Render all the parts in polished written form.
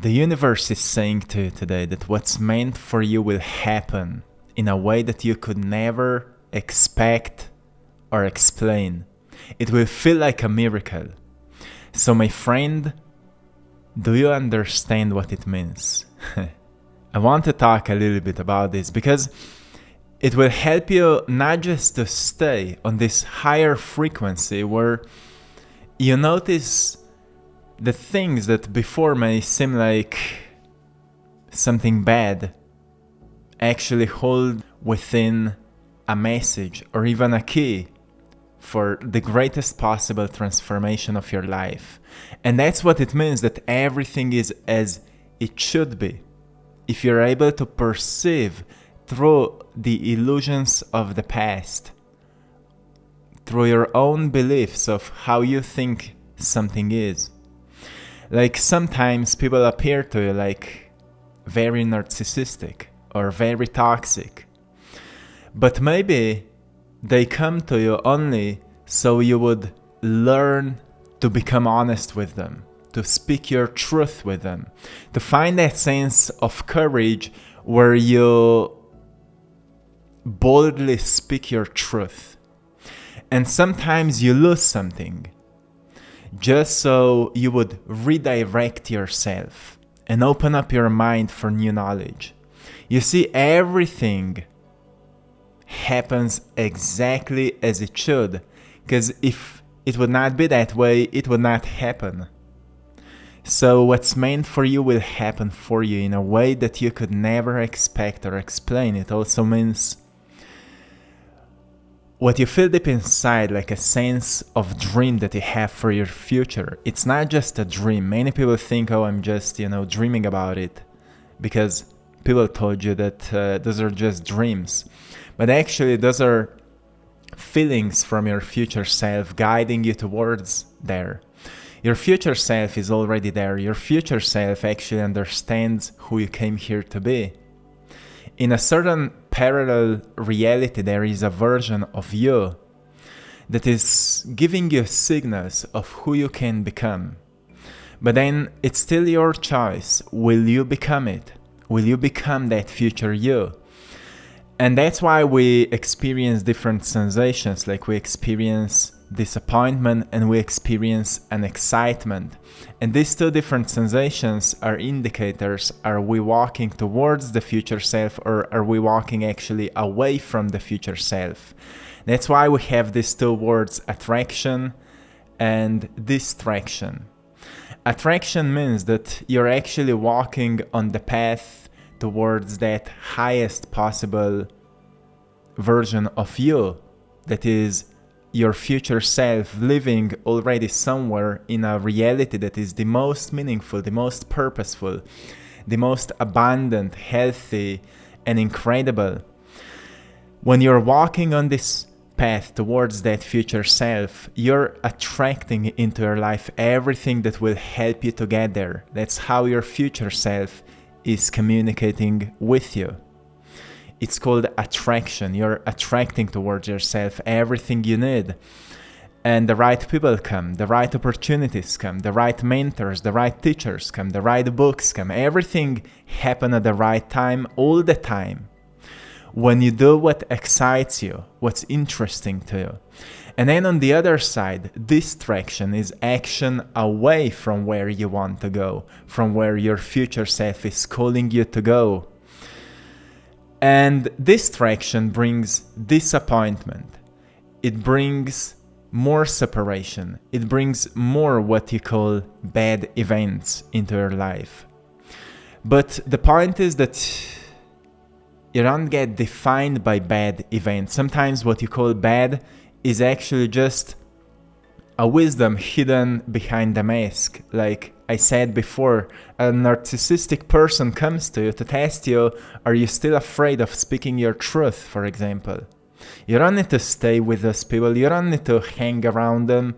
The universe is saying to you today that what's meant for you will happen in a way that you could never expect or explain. It will feel like a miracle. So my friend, do you understand what it means? I want to talk a little bit about this because it will help you not just to stay on this higher frequency where you notice the things that before may seem like something bad actually hold within a message or even a key for the greatest possible transformation of your life. And that's what it means, that everything is as it should be. If you're able to perceive through the illusions of the past, through your own beliefs of how you think something is. Like sometimes people appear to you like very narcissistic or very toxic. But maybe they come to you only so you would learn to become honest with them, to speak your truth with them, to find that sense of courage where you boldly speak your truth. And sometimes you lose something, just so you would redirect yourself and open up your mind for new knowledge. You see, everything happens exactly as it should, because if it would not be that way, it would not happen. So what's meant for you will happen for you in a way that you could never expect or explain. It also means what you feel deep inside, like a sense of dream that you have for your future. It's not just a dream. Many people think, oh, I'm just, dreaming about it because people told you that those are just dreams. But actually, those are feelings from your future self guiding you towards there. Your future self is already there. Your future self actually understands who you came here to be. In a certain parallel reality, there is a version of you that is giving you signals of who you can become. But then it's still your choice. Will you become it? Will you become that future you? And that's why we experience different sensations, like we experience disappointment and we experience an excitement. And these two different sensations are indicators. Are we walking towards the future self, or are we walking actually away from the future self? That's why we have these two words, attraction and distraction. Attraction means that you're actually walking on the path towards that highest possible version of you, that is your future self living already somewhere in a reality that is the most meaningful, the most purposeful, the most abundant, healthy, and incredible. When you're walking on this path towards that future self, you're attracting into your life everything that will help you to get there. That's how your future self is communicating with you. It's called attraction. You're attracting towards yourself everything you need. And the right people come, the right opportunities come, the right mentors, the right teachers come, the right books come. Everything happens at the right time, all the time. When you do what excites you, what's interesting to you. And then on the other side, distraction is action away from where you want to go, from where your future self is calling you to go. And distraction brings disappointment. It brings more separation. It brings more what you call bad events into your life. But the point is that you don't get defined by bad events. Sometimes what you call bad is actually just a wisdom hidden behind the mask. Like I said before, a narcissistic person comes to you to test you. Are you still afraid of speaking your truth, for example? You don't need to stay with those people. You don't need to hang around them.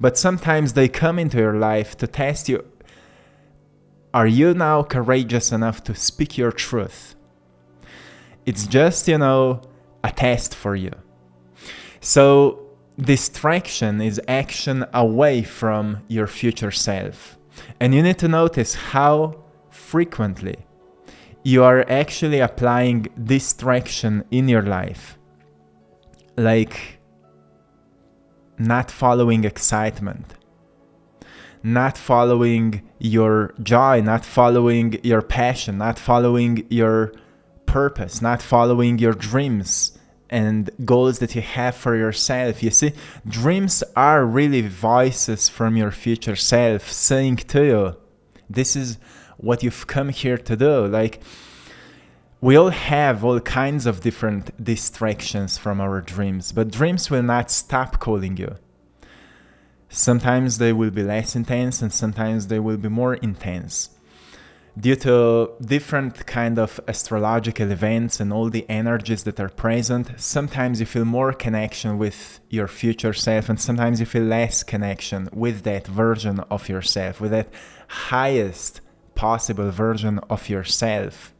But sometimes they come into your life to test you. Are you now courageous enough to speak your truth? It's just, a test for you. So distraction is action away from your future self. And you need to notice how frequently, you are actually applying distraction in your life, like not following excitement, not following your joy, not following your passion, not following your purpose, not following your dreams and goals that you have for yourself. You see, dreams are really voices from your future self saying to you, this is what you've come here to do. Like, we all have all kinds of different distractions from our dreams, but dreams will not stop calling you. Sometimes they will be less intense and sometimes they will be more intense. Due to different kind of astrological events and all the energies that are present, sometimes you feel more connection with your future self and sometimes you feel less connection with that version of yourself, with that highest possible version of yourself.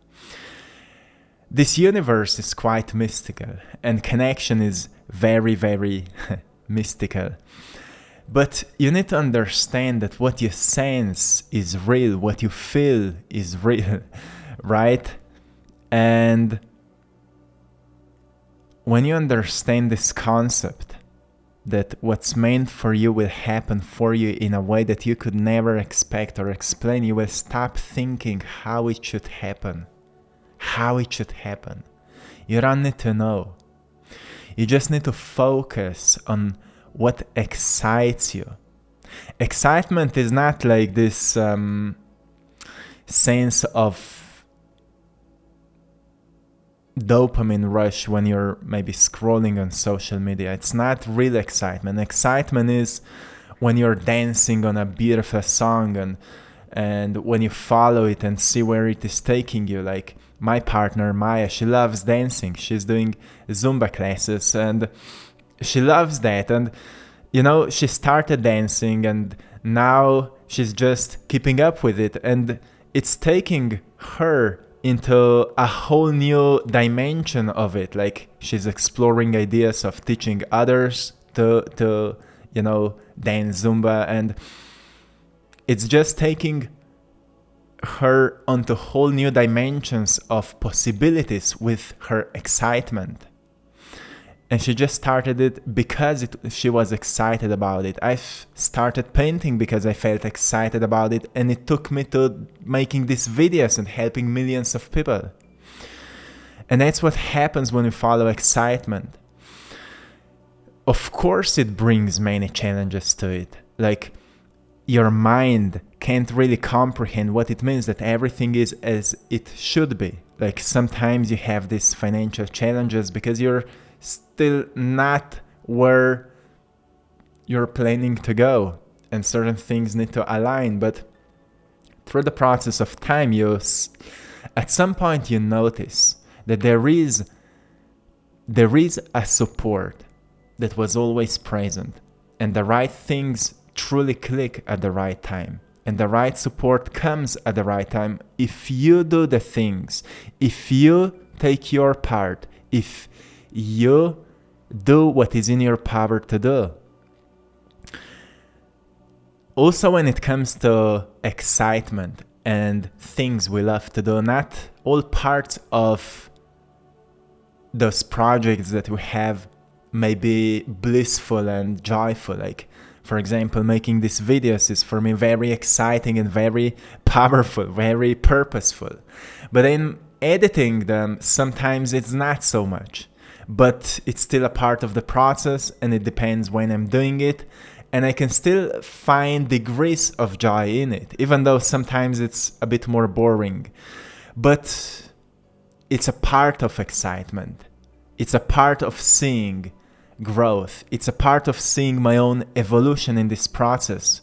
This universe is quite mystical and connection is very, very mystical. But you need to understand that what you sense is real, what you feel is real, right? And when you understand this concept, that what's meant for you will happen for you in a way that you could never expect or explain, you will stop thinking how it should happen. How it should happen. You don't need to know. You just need to focus on what excites you. Excitement is not like this sense of dopamine rush when you're maybe scrolling on social media. It's not real excitement. Excitement is when you're dancing on a beautiful song and when you follow it and see where it is taking you. Like my partner Maya, she loves dancing. She's doing Zumba classes and she loves that. And you know, she started dancing and now she's just keeping up with it, and it's taking her into a whole new dimension of it. Like she's exploring ideas of teaching others to you know, dance Zumba, and it's just taking her onto whole new dimensions of possibilities with her excitement. And she just started it because she was excited about it. I've started painting because I felt excited about it, and it took me to making these videos and helping millions of people. And that's what happens when you follow excitement. Of course it brings many challenges to it. Like, your mind can't really comprehend what it means that everything is as it should be. Like sometimes you have these financial challenges because you're still not where you're planning to go, and certain things need to align. But through the process of time, at some point you notice that there is a support that was always present, and the right things truly click at the right time, and the right support comes at the right time if you do the things, if you take your part, if you do what is in your power to do. Also, when it comes to excitement and things we love to do, not all parts of those projects that we have may be blissful and joyful. Like, for example, making these videos is for me very exciting and very powerful, very purposeful. But in editing them, sometimes it's not so much. But it's still a part of the process, and it depends when I'm doing it. And I can still find degrees of joy in it, even though sometimes it's a bit more boring. But it's a part of excitement. It's a part of seeing growth. It's a part of seeing my own evolution in this process.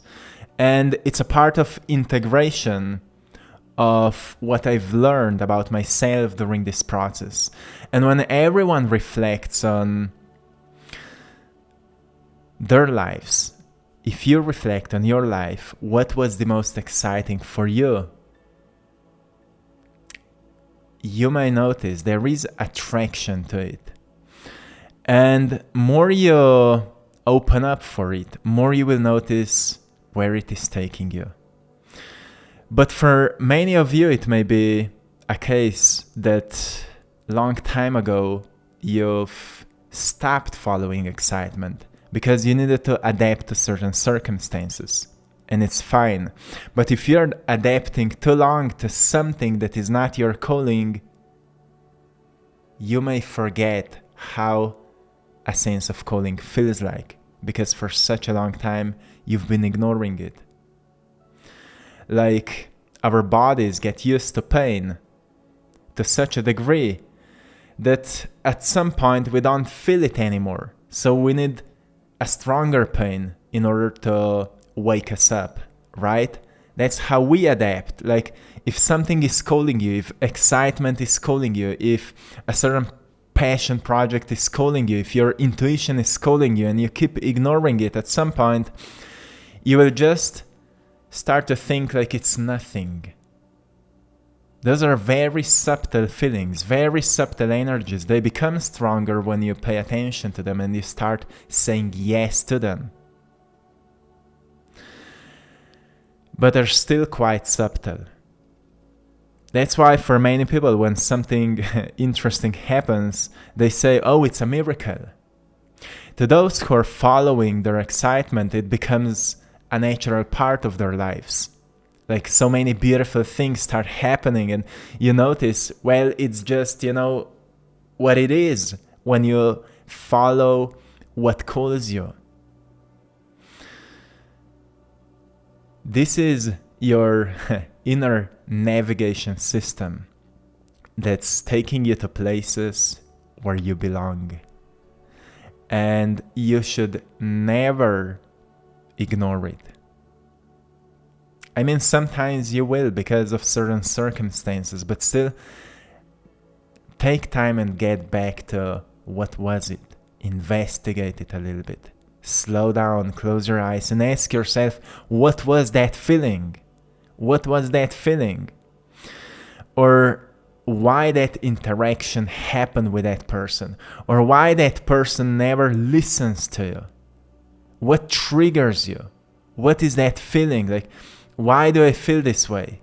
And it's a part of integration of what I've learned about myself during this process. And when everyone reflects on their lives, if you reflect on your life, what was the most exciting for you? You may notice there is attraction to it. And more you open up for it, more you will notice where it is taking you. But for many of you, it may be a case that long time ago you've stopped following excitement because you needed to adapt to certain circumstances. And it's fine. But if you're adapting too long to something that is not your calling, you may forget how a sense of calling feels like, because for such a long time you've been ignoring it. Like, our bodies get used to pain to such a degree that at some point we don't feel it anymore. So we need a stronger pain in order to wake us up, right? That's how we adapt. Like, if something is calling you, if excitement is calling you, if a certain passion project is calling you, if your intuition is calling you and you keep ignoring it, at some point you will just start to think like it's nothing. Those are very subtle feelings, very subtle energies. They become stronger when you pay attention to them and you start saying yes to them. But they're still quite subtle. That's why for many people, when something interesting happens, they say, oh, it's a miracle. To those who are following their excitement, it becomes a natural part of their lives. Like, so many beautiful things start happening and you notice, well, it's just, what it is when you follow what calls you. This is your inner navigation system that's taking you to places where you belong. And you should never ignore it. I mean, sometimes you will because of certain circumstances, but still take time and get back to what was it. Investigate it a little bit. Slow down, close your eyes and ask yourself, what was that feeling? What was that feeling? Or why that interaction happened with that person? Or why that person never listens to you? What triggers you? What is that feeling? Like, why do I feel this way?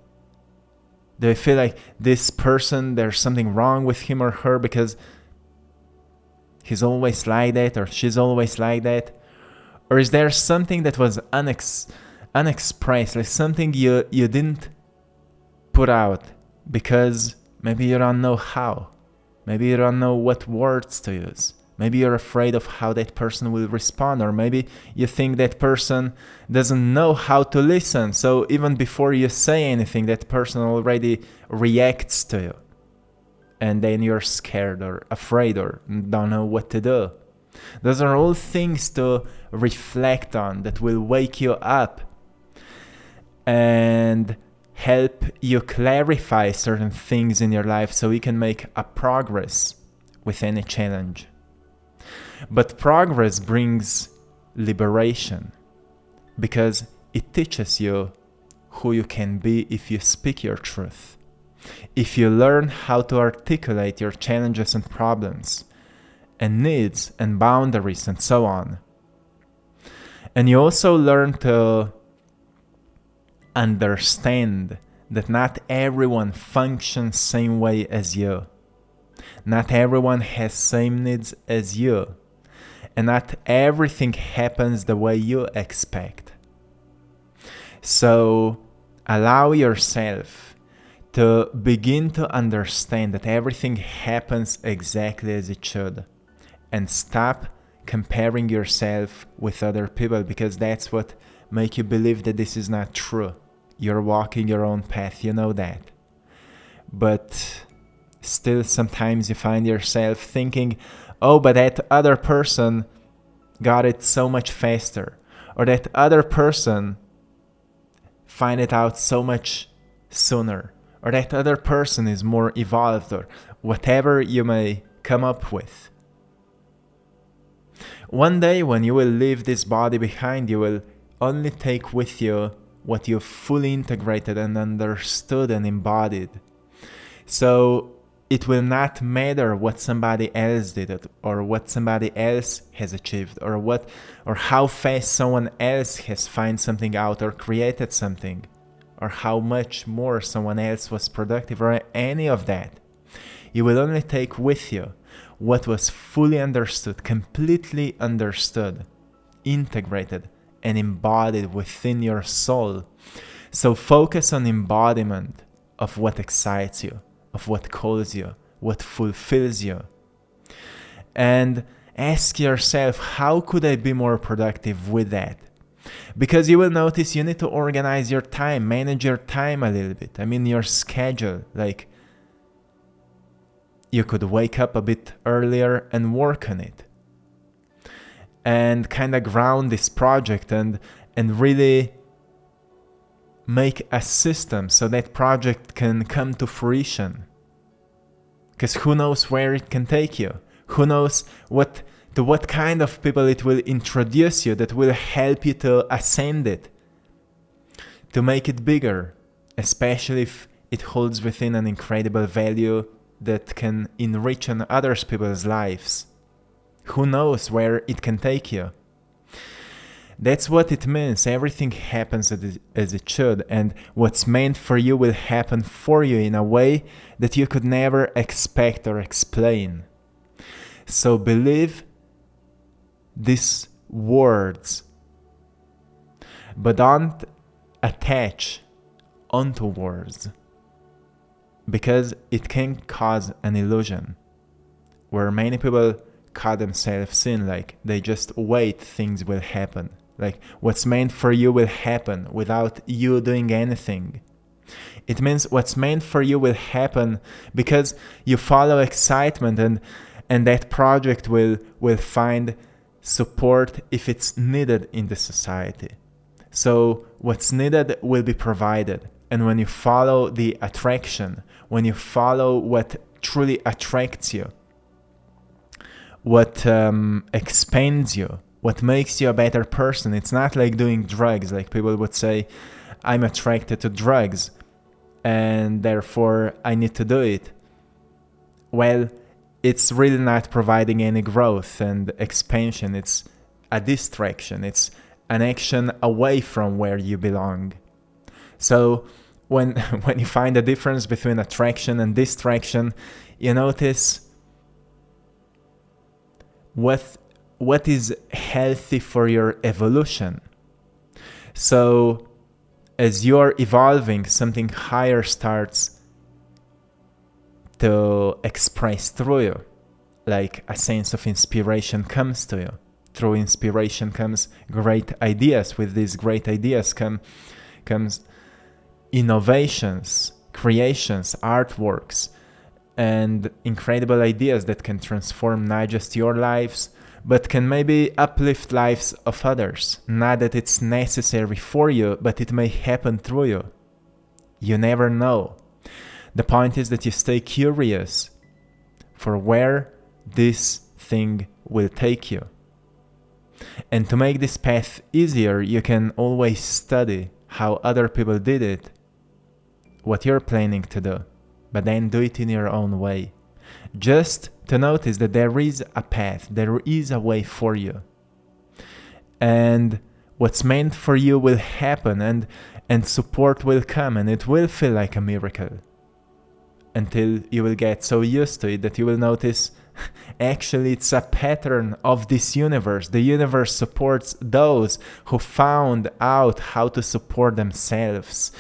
Do I feel like this person, there's something wrong with him or her because he's always like that or she's always like that? Or is there something that was unexpressed, like something you didn't put out because maybe you don't know how? Maybe you don't know what words to use. Maybe you're afraid of how that person will respond, or maybe you think that person doesn't know how to listen. So even before you say anything, that person already reacts to you. And then you're scared or afraid or don't know what to do. Those are all things to reflect on that will wake you up and help you clarify certain things in your life so you can make a progress with any challenge. But progress brings liberation because it teaches you who you can be if you speak your truth. If you learn how to articulate your challenges and problems and needs and boundaries and so on. And you also learn to understand that not everyone functions same way as you. Not everyone has same needs as you. And not everything happens the way you expect. So allow yourself to begin to understand that everything happens exactly as it should. And stop comparing yourself with other people, because that's what makes you believe that this is not true. You're walking your own path, you know that. But still sometimes you find yourself thinking, oh, but that other person got it so much faster. Or that other person find it out so much sooner. Or that other person is more evolved, or whatever you may come up with. One day when you will leave this body behind, you will only take with you what you've fully integrated and understood and embodied. So it will not matter what somebody else did or what somebody else has achieved or how fast someone else has found something out or created something or how much more someone else was productive or any of that. You will only take with you what was fully understood, completely understood, integrated, and embodied within your soul. So focus on embodiment of what excites you, of what calls you, what fulfills you. And ask yourself, how could I be more productive with that? Because you will notice you need to organize your time, manage your time a little bit. I mean, your schedule. Like, you could wake up a bit earlier and work on it. And kind of ground this project and really make a system so that project can come to fruition. Because who knows where it can take you? Who knows to what kind of people it will introduce you that will help you to ascend it, to make it bigger, especially if it holds within an incredible value that can enrich on others people's lives. Who knows where it can take you? That's what it means. Everything happens as it should, and what's meant for you will happen for you in a way that you could never expect or explain. So believe these words, but don't attach onto words, because it can cause an illusion where many people caught themselves in, like they just wait things will happen. Like what's meant for you will happen without you doing anything. It means what's meant for you will happen because you follow excitement, and that project will find support if it's needed in the society. So what's needed will be provided. And when you follow the attraction, when you follow what truly attracts you, what expands you, what makes you a better person, it's not like doing drugs. Like people would say, I'm attracted to drugs and therefore I need to do it. Well, it's really not providing any growth and expansion. It's a distraction. It's an action away from where you belong. So when you find the difference between attraction and distraction, you notice what is healthy for your evolution. So as you're evolving, something higher starts to express through you. Like a sense of inspiration comes to you. Through inspiration comes great ideas. With these great ideas comes innovations, creations, artworks, and incredible ideas that can transform not just your lives, but can maybe uplift lives of others. Not that it's necessary for you, but it may happen through you. You never know. The point is that you stay curious for where this thing will take you. And to make this path easier, you can always study how other people did it, what you're planning to do, but then do it in your own way. Just to notice that there is a path, there is a way for you. And what's meant for you will happen, and support will come, and it will feel like a miracle. Until you will get so used to it that you will notice, actually it's a pattern of this universe. The universe supports those who found out how to support themselves.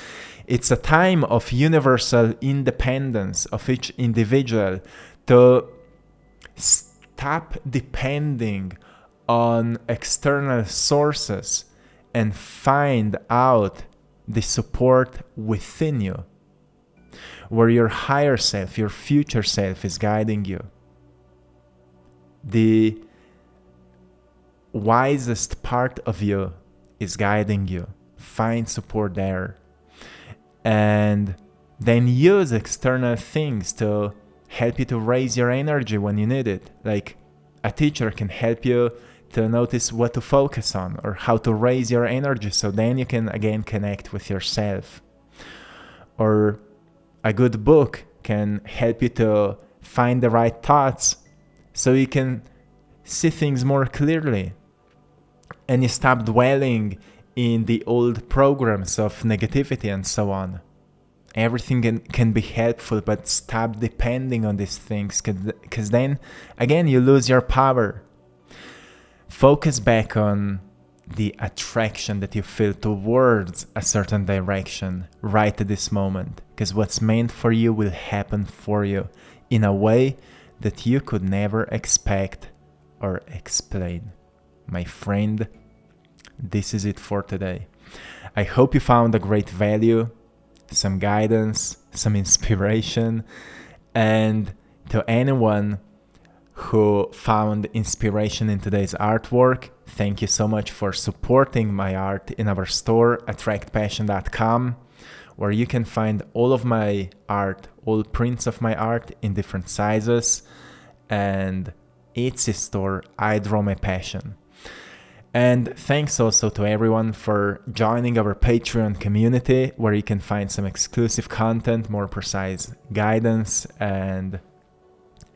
It's a time of universal independence of each individual to stop depending on external sources and find out the support within you, where your higher self, your future self is guiding you. The wisest part of you is guiding you. Find support there. And then use external things to help you to raise your energy when you need it. Like a teacher can help you to notice what to focus on or how to raise your energy, so then you can again connect with yourself. Or a good book can help you to find the right thoughts so you can see things more clearly and you stop dwelling in the old programs of negativity and so on. Everything can be helpful, but stop depending on these things, because then, again, you lose your power. Focus back on the attraction that you feel towards a certain direction right at this moment, because what's meant for you will happen for you in a way that you could never expect or explain. My friend, this is it for today. I hope you found a great value, some guidance, some inspiration, and to anyone who found inspiration in today's artwork, thank you so much for supporting my art in our store, AttractPassion.com, where you can find all of my art, all prints of my art in different sizes, and Etsy store, I Draw My Passion. And thanks also to everyone for joining our Patreon community, where you can find some exclusive content, more precise guidance, and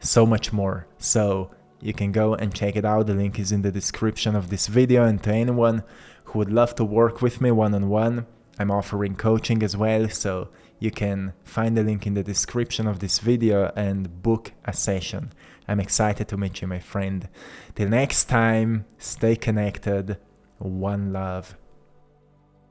so much more. So you can go and check it out. The link is in the description of this video. And to anyone who would love to work with me one-on-one, I'm offering coaching as well. So you can find the link in the description of this video and book a session. I'm excited to meet you, my friend. Till next time, stay connected. One love.